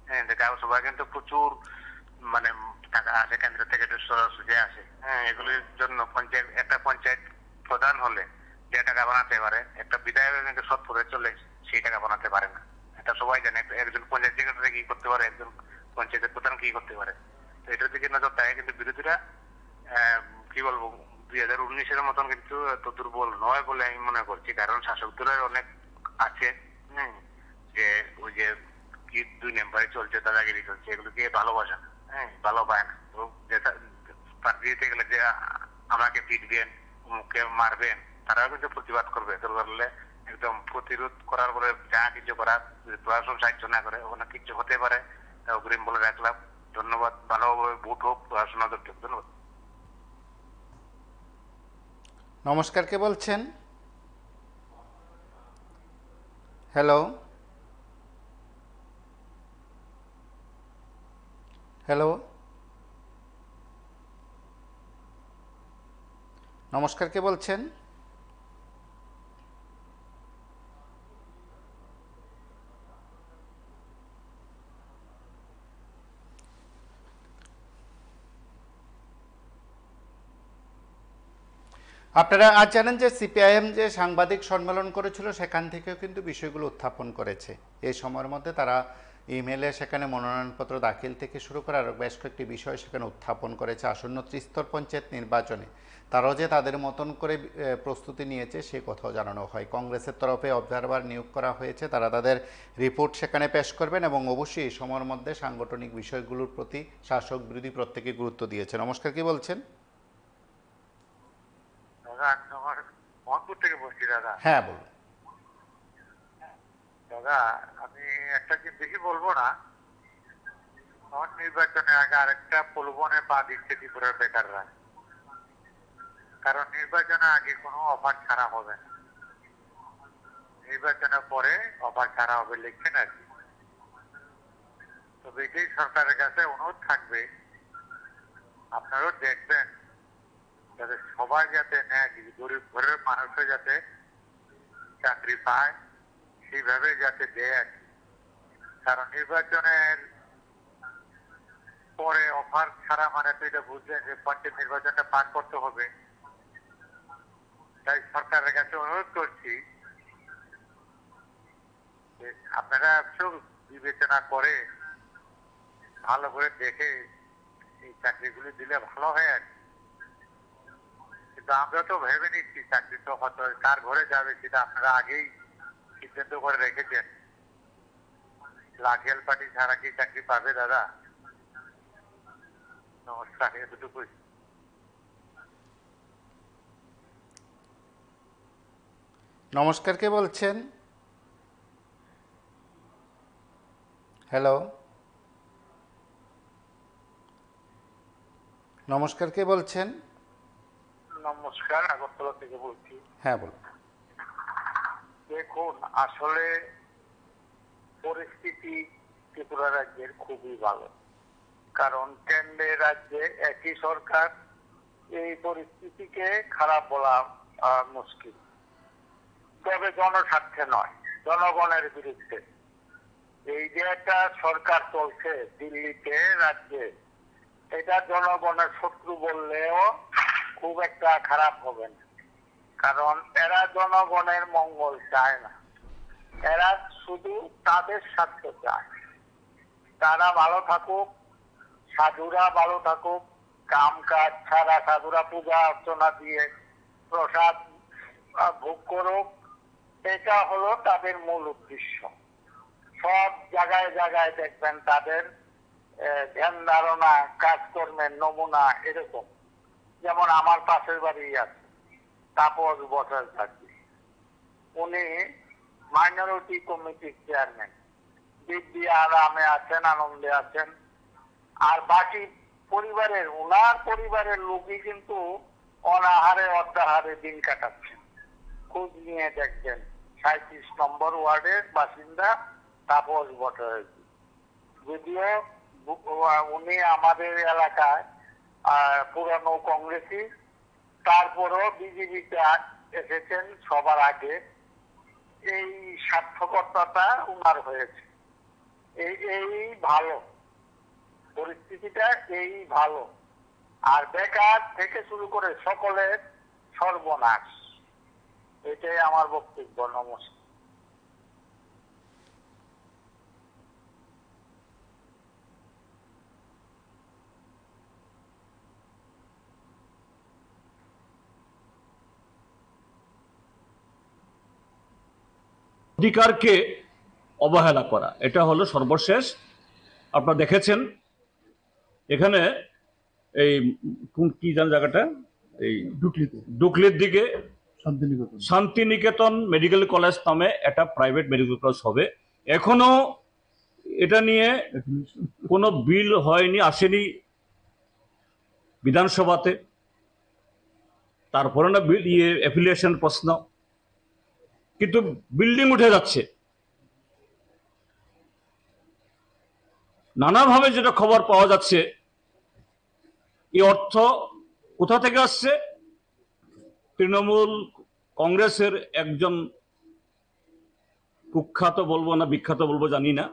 হ্যাঁ, গাঁও সভা কিন্তু প্রচুর মানে টাকা আসে কেন্দ্র থেকে সরাসরি আসে। হ্যাঁ, এগুলির জন্য একটা পঞ্চায়েত প্রধান হলে যে টাকা বানাতে পারে একটা বিধায়ক কিন্তু সৎপথে চলে সেই টাকা বানাতে পারে না। এটা সবাই জানে। একজন পঞ্চায়েত সেক্রেটারি কি করতে পারে, একজন পঞ্চায়েতের প্রধান কি করতে পারে। তো এটার দিকে নজর দেয়, কিন্তু বিরোধীরা কি বলবো 2019-এর মতন কিন্তু এত দুর্বল নয় বলে আমি মনে করছি, কারণ শাসক দলের অনেক আছে যে ওই যে কি 2 নম্বরে চলছে দাদাগিরি চলছে, এগুলোকে ভালোবাসে না। হ্যাঁ, ভালো পায় না। তো প্রার্থী দিতে গেলে যে আমাকে পিটবেন মুখে মারবেন তারাও কিন্তু প্রতিবাদ করবে। দরকার হলে একদম প্রতিরোধ করার পরে যা কিছু করার প্রশাসন সাহায্য না করে ওখানে কিছু হতে পারে, অগ্রিম বলে রাখলাম। ধন্যবাদ। ভালোভাবে ভোট হোক, পড়াশোনা করতে। ধন্যবাদ। নমস্কার, কে বলছেন? হ্যালো, হ্যালো, নমস্কার, কে বলছেন? আপনারা আজ জানেন যে সিপিআইএম যে সাংবাদিক সম্মেলন করেছিল সেখান থেকেও কিন্তু বিষয়গুলো উত্থাপন করেছে। এই সময়ের মধ্যে তারা ইমেলে সেখানে মনোনয়নপত্র দাখিল থেকে শুরু করে আরও বেশ কয়েকটি বিষয় সেখানে উত্থাপন করেছে। আসন্ন ত্রিস্তর পঞ্চায়েত নির্বাচনে তারাও যে তাদের মতন করে প্রস্তুতি নিয়েছে সে কথাও জানানো হয়। কংগ্রেসের তরফে অবজারভার নিয়োগ করা হয়েছে, তারা তাদের রিপোর্ট সেখানে পেশ করবেন এবং অবশ্যই এই সময়ের মধ্যে সাংগঠনিক বিষয়গুলোর প্রতি শাসক বিরোধী প্রত্যেকে গুরুত্ব দিয়েছে। নমস্কার, কি বলছেন? দাদা আমি তোমার মোহনপুর থেকে বলছি দাদা। হ্যাঁ, বলুন। দাদা আমি একটা জিনিস বেশি বলবো না, আমার নির্বাচনের আগে আরেকটা প্রলোভনে পা দিচ্ছে ত্রিপুরার বেকাররা। কারণ নির্বাচনের আগে কোনো অফার ছাড়া হবে না, নির্বাচনের পরে অফার ছাড়া হবে লিখছেন আর কি। তবে এটাই সরকারের কাছে অনুরোধ থাকবে, আপনারাও দেখবেন যাতে সবাই যাতে নেয়, গরিব ঘরের মানুষও যাতে চাকরি পায় সেইভাবে যাতে দেয় আর কি। কারণ নির্বাচনের পরে অফার ছাড়া মানে তো এটা বুঝলেন যে পঞ্চায়েত নির্বাচনটা পার করতে হবে। তাই সরকারের কাছে অনুরোধ করছি যে আপনারা সব বিবেচনা করে ভালো করে দেখে এই চাকরিগুলি দিলে ভালো হয় আর কি। কিন্তু আমরা তো ভেবে নিচ্ছি চাকরি তো হয়তো কার ঘরে যাবে সেটা আপনারা আগেই সিদ্ধান্ত করে রেখেছেন। লাঠিয়াল পার্টি ছাড়া কি চাকরি পাবে দাদা? নমস্কার, এতটুকুই। নমস্কার, কে বলছেন? হ্যালো, নমস্কার, কে বলছেন? নমস্কার, আগরতলা থেকে বলছি। হ্যাঁ, বলুন। দেখুন, আসলে পরিস্থিতি ত্রিপুরা রাজ্যের খুবই ভালো, কারণ কেন্দ্রের রাজ্যে একই সরকার। এই পরিস্থিতিকে খারাপ বলা মুশকিল, তবে জনস্বার্থে নয়, জনগণের বিরুদ্ধে। এই যে একটা সরকার চলছে দিল্লিতে, রাজ্যে, এটা জনগণের শত্রু বললেও খুব একটা খারাপ হবে না, কারণ এরা জনগণের মঙ্গল চায় না, এরা শুধু তাদের স্বার্থ চায়। তারা ভালো থাকুক, সাধুরা ভালো থাকুক, কাম কাজ ছাড়া সাধুরা পূজা অর্চনা দিয়ে প্রসাদ ভোগ করুক, এটা হলো তাদের মূল উদ্দেশ্য। সব জায়গায় জায়গায় দেখবেন তাদের ধ্যান ধারণা, কাজকর্মের নমুনা এরকম। যেমন আমার পাশের বাড়ি আছে তাপস ভট্টাচার্য, উনি মাইনরিটি কমিটির চেয়ারম্যান, দিব্যি আরামে আছেন, আনন্দে আছেন। আর বাকি পরিবারের, ওনার পরিবারের লোকই কিন্তু অনাহারে অর্ধাহারে দিন কাটাচ্ছেন। খোঁজ নিয়ে দেখবেন 37 নম্বর ওয়ার্ডের বাসিন্দা তাপস ভট্টাচার্য। যদিও উনি আমাদের এলাকায় পুরানো কংগ্রেসী, তারপরও বিজেপিতে এসেছেন সবার আগে। এই সার্থকতাটা উনার হয়েছে, এই ভালো পরিস্থিতিটা, এই ভালো। আর বেকার থেকে শুরু করে সকলের সর্বনাশ, এটাই আমার বক্তব্য। নমস্কার। অধিকারকে অবহেলা করা, এটা হলো সর্বশেষ। আপনারা দেখেছেন এখানে এই কি জান জায়গাটা, এই ডুকলির দিকে শান্তিনিকেতন মেডিকেল কলেজ নামে একটা প্রাইভেট মেডিকেল কলেজ হবে। এখনো এটা নিয়ে কোনো বিল হয়নি, আসেনি বিধানসভাতে। তারপরে না বিল অ্যাফিলিয়েশন প্রশ্ন, কিন্তু বিল্ডিং উঠে যাচ্ছে। নানাভাবে যেটা খবর পাওয়া যাচ্ছে, এই অর্থ কোথা থেকে আসছে? তৃণমূল কংগ্রেসের একজন কুখ্যাত বলবো না বিখ্যাত বলবো জানি না,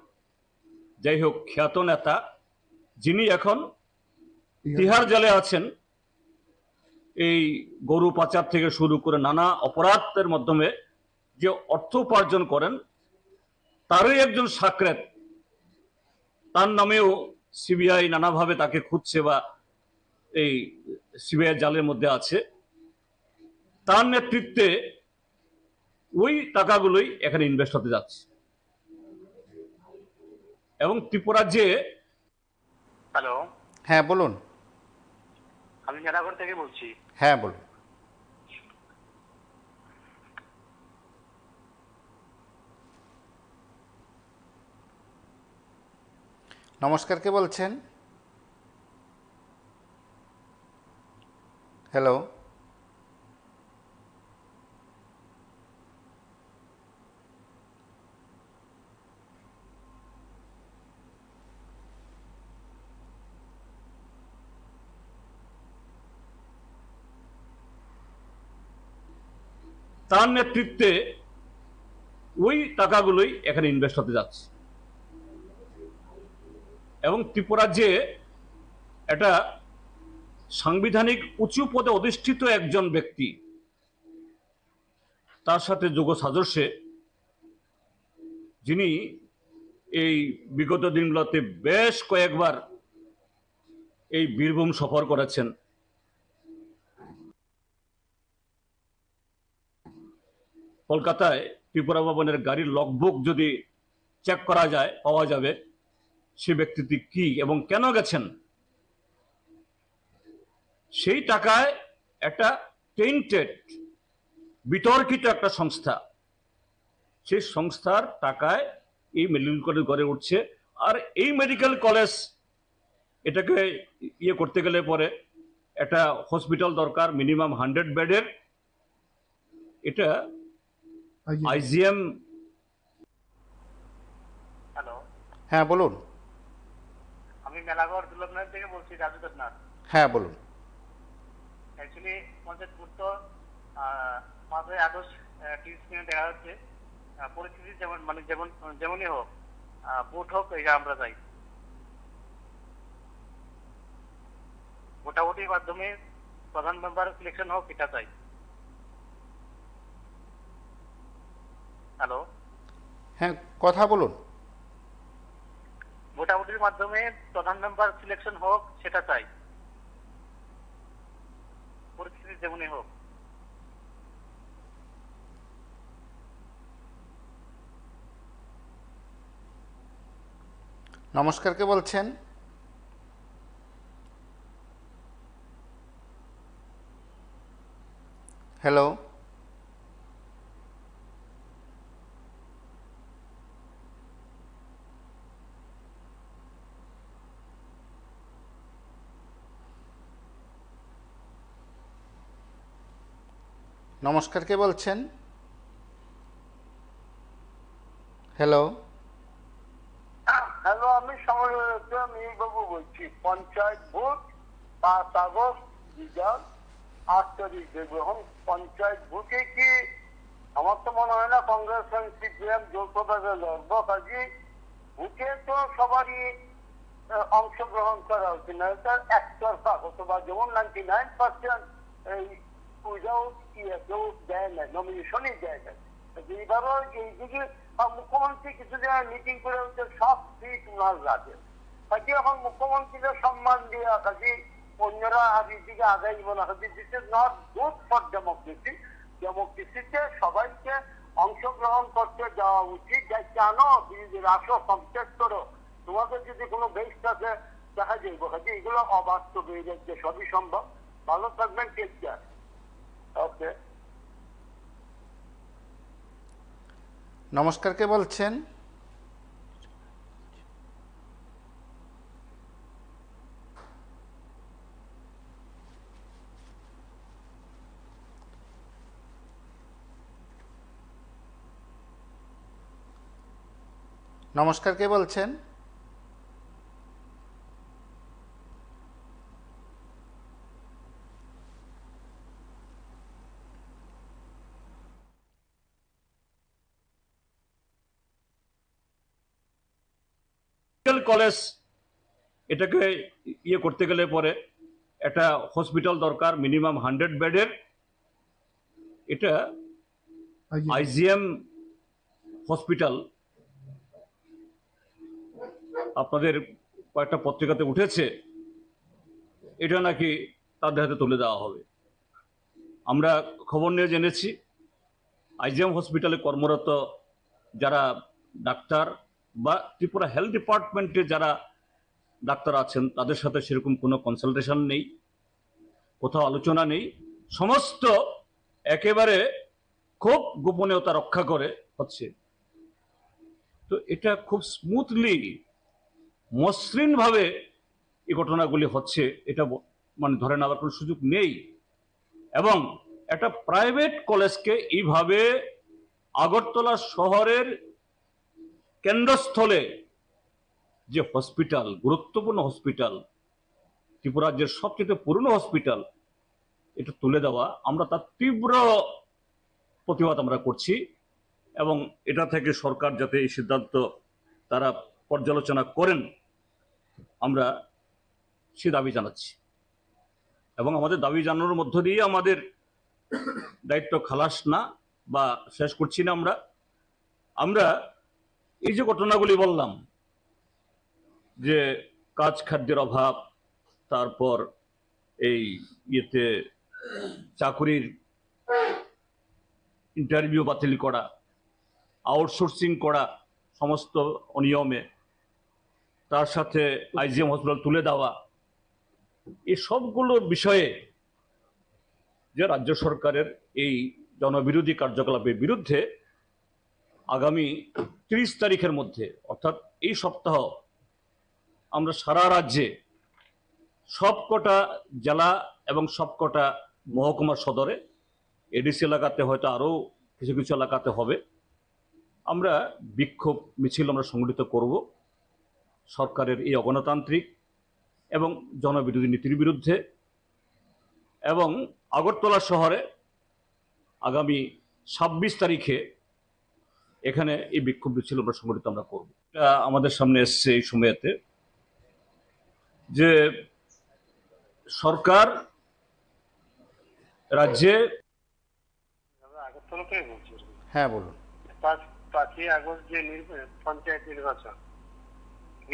যাই হোক খ্যাত নেতা, যিনি এখন তিহার জেলে আছেন, এই গরু পাচার থেকে শুরু করে নানা অপরাধের মাধ্যমে যে অর্থ উপার্জন করেন, তারই একজন সাকরেত। তার নামেও সিবিআই নানাভাবে তাকে খুঁজছে বা এই সিবিআই জালের মধ্যে আছে। তার নেতৃত্বে ওই টাকাগুলোই এখানে ইনভেস্ট হতে যাচ্ছে। এবং ত্রিপুরা যে হ্যালো, হ্যাঁ বলুন। আমি মেলাঘর থেকে বলছি। হ্যাঁ বলুন। নমস্কার, কে বলছেন? হ্যালো। তার নেতৃত্বে ওই টাকাগুলোই এখানে ইনভেস্ট হতে যাচ্ছে। এবং ত্রিপুরা যে এটা সাংবিধানিক উঁচু পদে অধিষ্ঠিত একজন ব্যক্তি, তার সাথে যোগ সাজস্যে যিনি এই বিগত দিনগুলোতে বেশ কয়েকবার এই বীরভূম সফর করেছেন, কলকাতায় ত্রিপুরা ভবনের গাড়ির লগবুক যদি চেক করা যায় পাওয়া যাবে সে ব্যক্তিটি কি এবং কেন গেছেন। সেই টাকায় একটা টেন্টেড বিতর্কিত একটা সংস্থা, সেই সংস্থার টাকায় এই মেডিকেল কলেজ গড়ে উঠছে। আর এই মেডিকেল কলেজ এটাকে ইয়ে করতে গেলে পরে একটা হসপিটাল দরকার মিনিমাম 100 বেডের। এটা আইজিএম। হ্যালো, হ্যাঁ বলুন। আমি মেলাঘর দুর্লভনাথ থেকে বলছি, রাজু দেবনাথ। হ্যাঁ বলুন। অ্যাকচুয়ালি পঞ্চায়েত ভোট তো 5ই আগস্ট টিভি স্ক্রিনে দেখা হচ্ছে। পরিস্থিতি যেমন মানে যেমনই হোক, ভোট হোক, এটা আমরা চাই। ভোটাভুটির মাধ্যমে প্রধান মেম্বার সিলেকশন হোক, এটা চাই। হ্যালো, হ্যাঁ কথা বলুন। ভোটাভুটির মাধ্যমে প্রধান মেম্বার সিলেকশন হোক, সেটা চাই, পরিস্থিতি যেমনই হোক। নমস্কার, কে বলছেন? হ্যালো। নমস্কার, কে বলছেন? হ্যালো। হ্যালো, আমি বাবু বলছি। পঞ্চায়েত ভোট 5 আগস্ট রেজাল্ট, 8 তারিখ দেবে। এখন পঞ্চায়েত ভোটে কি আমার তো মনে হয় না কংগ্রেস এবং সিপিএম যৌথভাবে লড়ব। কাজে ভোটে তো সবারই অংশগ্রহণ করা উচিত, না এটা একতরফা হতো। বা যেমন 99% এই উইদাউট কেউ দেয় না, নমিনেশনই দেয় না। এইবারও এইদিকে মুখ্যমন্ত্রী কিছুদিন মিটিং করে সব সিট উনার লাগে। কাজে এখন মুখ্যমন্ত্রীকে সম্মান দিয়ে কাজে অন্যরা আর এইদিকে আগাইব না। কাজে this is not good for democracy. ডেমোক্রেসিতে সবাইকে অংশগ্রহণ করতে যাওয়া উচিত। যাই কেন রাষ্ট্র কমপ্লেট করো, তোমাদের যদি কোনো বেশ থাকে দেখা যাইব। কাজে এগুলো অবাস্তব হয়ে যাচ্ছে, সবই সম্ভব। ভালো থাকবেন, টেক কেয়ার। ওকে। নমস্কার, কে বলছেন? নমস্কার, কে বলছেন? কলেজ এটাকে ইয়ে করতে গেলে পরে একটা হসপিটাল দরকার মিনিমাম 100 বেডের। এটা আইজিএম হসপিটাল আপনাদের কয়েকটা পত্রিকাতে উঠেছে, এটা নাকি তাদের হাতে তুলে দেওয়া হবে। আমরা খবর নিয়ে জেনেছি আইজিএম হসপিটালে কর্মরত যারা ডাক্তার বা ত্রিপুরা হেলথ ডিপার্টমেন্টে যারা ডাক্তার আছেন তাদের সাথে সেরকম কোনো কনসালটেশন নেই, কোথাও আলোচনা নেই, সমস্ত একেবারে খুব গোপনীয়তা রক্ষা করে হচ্ছে। তো এটা খুব স্মুথলি মসৃণভাবে এই ঘটনাগুলি হচ্ছে, এটা মানে ধরে নেওয়ার কোনো সুযোগ নেই। এবং একটা প্রাইভেট কলেজকে এইভাবে আগরতলা শহরের কেন্দ্রস্থলে যে হসপিটাল, গুরুত্বপূর্ণ হসপিটাল, ত্রিপুরা রাজ্যের সবচেয়ে পুরনো হসপিটাল, এটা তুলে দেওয়া, আমরা তার তীব্র প্রতিবাদ আমরা করছি। এবং এটা থেকে সরকার যাতে এই সিদ্ধান্ত তারা পর্যালোচনা করেন আমরা সে দাবি জানাচ্ছি। এবং আমাদের দাবি জানানোর মধ্য দিয়ে আমাদের দায়িত্ব খালাস না বা শেষ করছি না। আমরা এই যে ঘটনাগুলি বললাম, যে কাজ খাদ্যের অভাব, তারপর এই ইয়েতে চাকুরির ইন্টারভিউ বাতিল করা, আউটসোর্সিং করা সমস্ত অনিয়মে, তার সাথে আইজিএম হসপিটাল তুলে দেওয়া, এই সবগুলোর বিষয়ে যে রাজ্য সরকারের এই জনবিরোধী কার্যকলাপের বিরুদ্ধে আগামী 30 তারিখের মধ্যে, অর্থাৎ এই সপ্তাহ, আমরা সারা রাজ্যে সবকটা জেলা এবং সবকটা মহকুমা সদরে, এডিসি এলাকাতে হয়তো আরও কিছু কিছু এলাকাতে হবে, আমরা বিক্ষোভ মিছিল আমরা সংগঠিত করব সরকারের এই অগণতান্ত্রিক এবং জনবিরোধী নীতির বিরুদ্ধে। এবং আগরতলা শহরে আগামী 26 তারিখে এখানে এই বিক্ষোভ মিছিল আমরা সংগঠিত আমরা করব। এটা আমাদের সামনে এসছে এই সময়তে যে সরকার রাজ্যে আগরতলা থেকে বলছি। হ্যাঁ বলুন। 5ই আগস্ট যে পঞ্চায়েত নির্বাচন,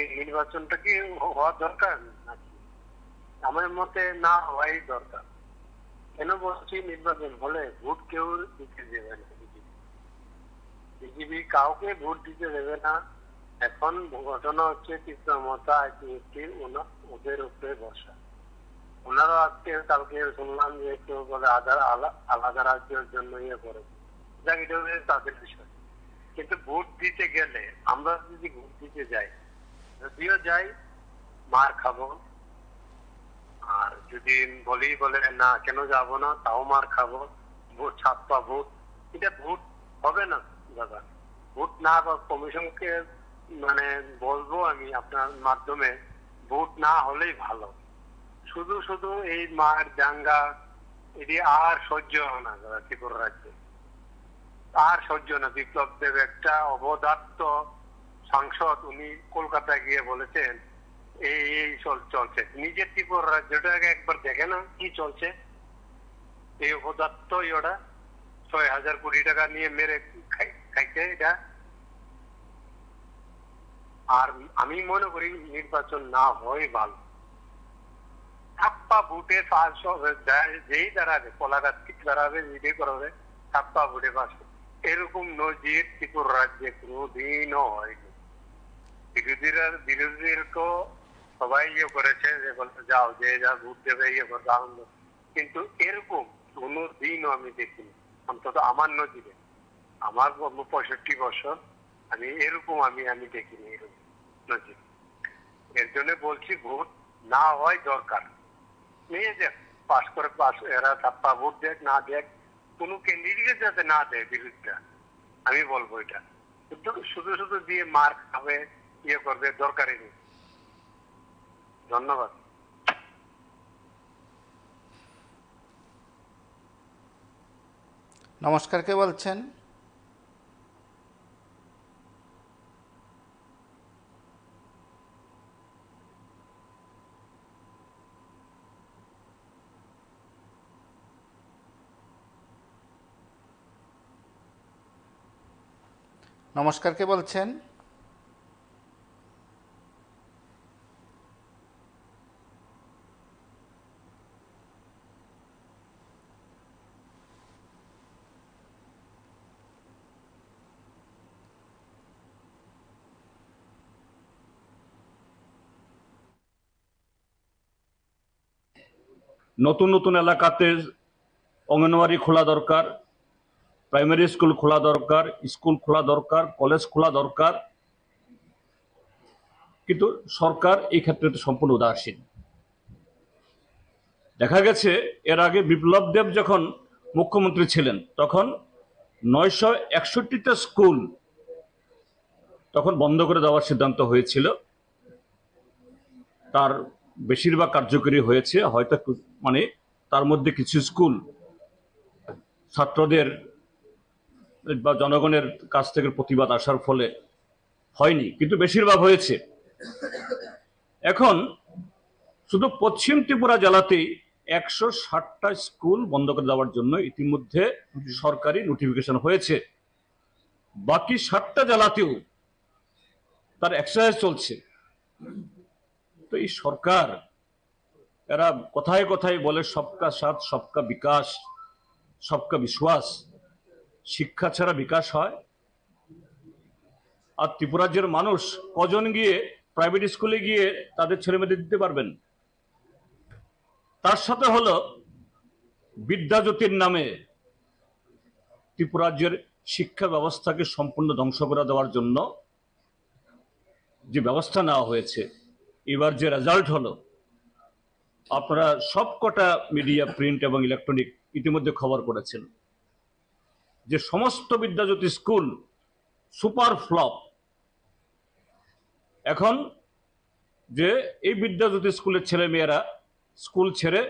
এই নির্বাচনটা কি হওয়া দরকার নাকি? আমার মতে না হওয়াই দরকার। কেন বলছি, নির্বাচন হলে ভোট কেউ দিতে দেবে না, বিজেপি কাউকে ভোট দিতে দেবে না। এখন ঘটনা হচ্ছে কৃষ্ণমতা ওদের উপরে বসা। ওনারা আজকে কালকে শুনলাম যে কেউ বলে আলাদা রাজ্যের জন্য ইয়ে করে, যাক এটা তাদের বিষয়। কিন্তু ভোট দিতে গেলে আমরা যদি ভোট দিতে যাই, যদিও যাই মার খাবো, আর যদি বলে না কেন যাব না, তাও মার খাবো, ভোট ছাপ্পা ভোট, এটা ভোট হবে না দাদা। ভোট না, বা কমিশনকে মানে বলবো আমি আপনার মাধ্যমে, ভোট না হলেই ভালো। শুধু শুধু এই মার দাঙ্গা এটি আর সহ্য হয় না দাদা ত্রিপুরা রাজ্যে, আর সহ্য না। বিপ্লব দেব একটা অবদার্থ সাংসদ, উনি কলকাতায় গিয়ে বলেছেন এই চলছে। নিজের ত্রিপুরা রাজ্যটাকে একবার দেখে না কি চলছে। এই অবদার্থ ওরা 6,000 কোটি টাকা নিয়ে মেরে খাইছে এটা। আর আমি মনে করি নির্বাচন না হয় ভালো। ছাপ্পা ভোটে পাস যেই দাঁড়াবে, কলাগাছ দাঁড়াবে, যেটাই করাবে, ছাপ্পা ভোটে পাস। এরকম নজির ত্রিপুরা রাজ্যে কোনোদিনও হয়নি। বিরোধীদেরকেও সবাই ইয়ে করেছে যে বলতে যাও, যে যা ভোট দেবে ইয়ে করবে আনন্দ, কিন্তু এরকম কোনোদিনও আমি দেখিনি, অন্তত আমার নজিরে। আমার 65 বছর, আমি এরকম আমি দেখিনি এরকম নজির। এর জন্য বলছি ভোট না হয় দরকার। নিয়ে দেখ পাস এরা ছাপ্পা ভোট দেখ না দেখ, কোনো ক্যান্ডিডেট যাতে না দেয় বিরোধীরা, আমি বলবো এটা। শুধু শুধু দিয়ে মার খাবে, ইয়ে করবে, দরকারই নেই। ধন্যবাদ। নমস্কার, কে বলছেন? নমস্কার, কে বলছেন? নতুন নতুন এলাকাতে অঙ্গনওয়াড়ি খোলা দরকার, প্রাইমারি স্কুল খোলা দরকার, স্কুল খোলা দরকার, কলেজ খোলা দরকার, কিন্তু সরকার এই ক্ষেত্রে তো সম্পূর্ণ উদাসীন। দেখা গেছে এর আগে বিপ্লব দেব যখন মুখ্যমন্ত্রী ছিলেন তখন 961টা স্কুল তখন বন্ধ করে দেওয়ার সিদ্ধান্ত হয়েছিল। তার বেশিরভাগ কার্যকরী হয়েছে, হয়তো মানে তার মধ্যে কিছু স্কুল ছাত্রদের বা জনগণের কাছ থেকে প্রতিবাদ আসার ফলে হয়নি, কিন্তু বেশিরভাগ হয়েছে। এখন শুধু পশ্চিম ত্রিপুরা জেলাতেই 160টা স্কুল বন্ধ করে দেওয়ার জন্য ইতিমধ্যে সরকারি নোটিফিকেশন হয়েছে। বাকি 7টা জেলাতেও তার এক্সারসাইজ চলছে। তো এই সরকার এরা কথায় কথায় বলে সবকা সাথ, সবকা বিকাশ, সবকা বিশ্বাস। শিক্ষা ছাড়া বিকাশ হয়? আর ত্রিপুরা রাজ্যের মানুষ কজন গিয়ে প্রাইভেট স্কুলে গিয়ে তাদের ছেলেমেয়েদের দিতে পারবেন? তার সাথে হলো বিদ্যাজ্যোতির নামে ত্রিপুরা রাজ্যের শিক্ষা ব্যবস্থাকে সম্পূর্ণ ধ্বংস করে দেওয়ার জন্য যে ব্যবস্থা নেওয়া হয়েছে, এবার যে রেজাল্ট হলো, আপনারা সবকটা মিডিয়া, প্রিন্ট এবং ইলেকট্রনিক ইতিমধ্যে খবর করেছেন যে সমস্ত বিদ্যাজ্যোতি স্কুল সুপার ফ্লপ। এখন যে এই বিদ্যাজ্যোতি স্কুলের ছেলে মেয়েরা স্কুল ছেড়ে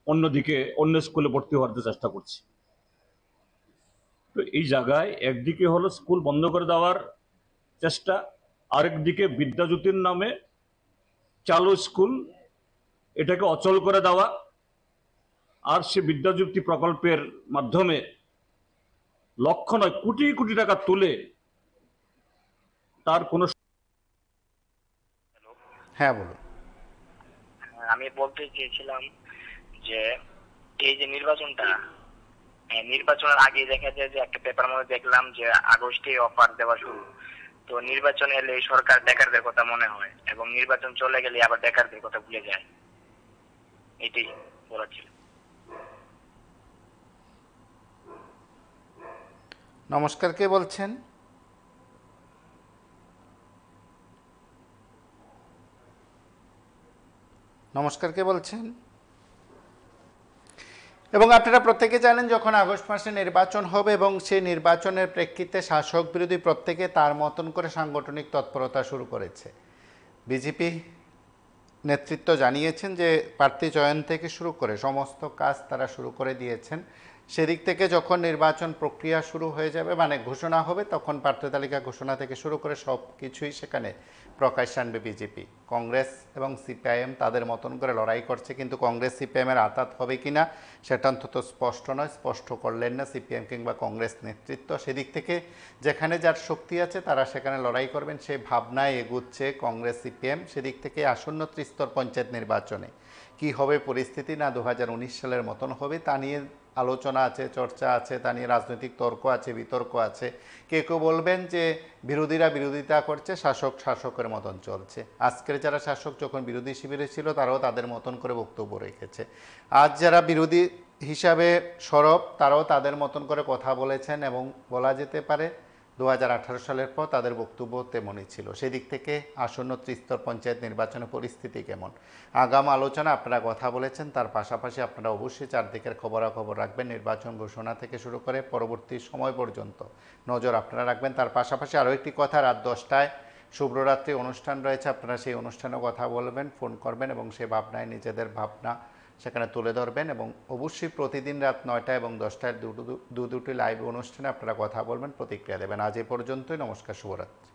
অন্যদিকে অন্য স্কুলে ভর্তি হওয়ার চেষ্টা করছে। তো এই জায়গায় একদিকে হলো স্কুল বন্ধ করে দেওয়ার চেষ্টা, আরেকদিকে বিদ্যাজ্যোতির নামে চালু স্কুল এটাকে অচল করে দেওয়া, আর সে বিদ্যাজ্যোতি প্রকল্পের মাধ্যমে লক্ষ নয় কোটি কোটি টাকা তুলে তার কোনো। হ্যাঁ, বলুন। আমি বলতে চেয়েছিলাম যে এই যে নির্বাচনটা, নির্বাচনের আগে দেখা যায় যে একটা পেপার মধ্যে দেখলাম যে আগস্টে অফার দেওয়া শুরু। তো নির্বাচন এলে সরকার বেকারদের কথা মনে হয় এবং নির্বাচন চলে গেলে আবার বেকারদের কথা ভুলে যায়। এটাই বলার ছিল। নমস্কার, কে বলছেন? নমস্কার, কে বলছেন? এবং আপনারা প্রত্যেকে জানেন যখন আগস্ট মাসে নির্বাচন হবে এবং সেই নির্বাচনের প্রেক্ষিতে শাসক বিরোধী প্রত্যেকে তার মতন করে সাংগঠনিক তৎপরতা শুরু করেছে। বিজেপি নেতৃত্ব জানিয়েছেন যে প্রার্থী চয়ন থেকে শুরু করে সমস্ত কাজ তারা শুরু করে দিয়েছেন। সেদিক থেকে যখন নির্বাচন প্রক্রিয়া শুরু হয়ে যাবে, মানে ঘোষণা হবে, তখন প্রার্থী তালিকা ঘোষণা থেকে শুরু করে সব কিছুই সেখানে প্রকাশ আনবে বিজেপি। কংগ্রেস এবং সিপিআইএম তাদের মতন করে লড়াই করছে, কিন্তু কংগ্রেস সিপিআইএমের আঘাত হবে কিনা সেটা অন্তত স্পষ্ট নয়, স্পষ্ট করলেন না সিপিএম কিংবা কংগ্রেস নেতৃত্ব। সেদিক থেকে যেখানে যার শক্তি আছে তারা সেখানে লড়াই করবেন, সেই ভাবনায় এগুচ্ছে কংগ্রেস সিপিএম। সেদিক থেকে আসন্ন ত্রিস্তর পঞ্চায়েত নির্বাচনে কি হবে পরিস্থিতি, না 2019 সালের মতন হবে তা নিয়ে আলোচনা আছে, চর্চা আছে, তা নিয়ে রাজনৈতিক তর্ক আছে, বিতর্ক আছে। কেউ কেউ বলবেন যে বিরোধীরা বিরোধিতা করছে, শাসক শাসকের মতন চলছে। আজকের যারা শাসক যখন বিরোধী শিবিরে ছিল তারাও তাদের মতন করে বক্তব্য রেখেছে। আজ যারা বিরোধী হিসাবে সরব তারাও তাদের মতন করে কথা বলেছেন এবং বলা যেতে পারে 2018 সালের পর তাদের বক্তব্য তেমনই ছিল। সেদিক থেকে আসন্ন ত্রিস্তর পঞ্চায়েত নির্বাচনের পরিস্থিতি কেমন, আগাম আলোচনা আপনারা কথা বলেছেন। তার পাশাপাশি আপনারা অবশ্যই চারদিকের খবরাখবর রাখবেন, নির্বাচন ঘোষণা থেকে শুরু করে পরবর্তী সময় পর্যন্ত নজর আপনারা রাখবেন। তার পাশাপাশি আরও একটি কথা, রাত 10টায় শুভরাত্রি অনুষ্ঠান রয়েছে, আপনারা সেই অনুষ্ঠানেও কথা বলবেন, ফোন করবেন এবং সেই ভাবনায় নিজেদের ভাবনা সেখানে তুলে ধরবেন। এবং অবশ্যই প্রতিদিন রাত 9টা এবং 10টায় দুটি লাইভ অনুষ্ঠানে আপনারা কথা বলবেন, প্রতিক্রিয়া দেবেন। আজ এ পর্যন্তই। নমস্কার, শুভরাত্রি।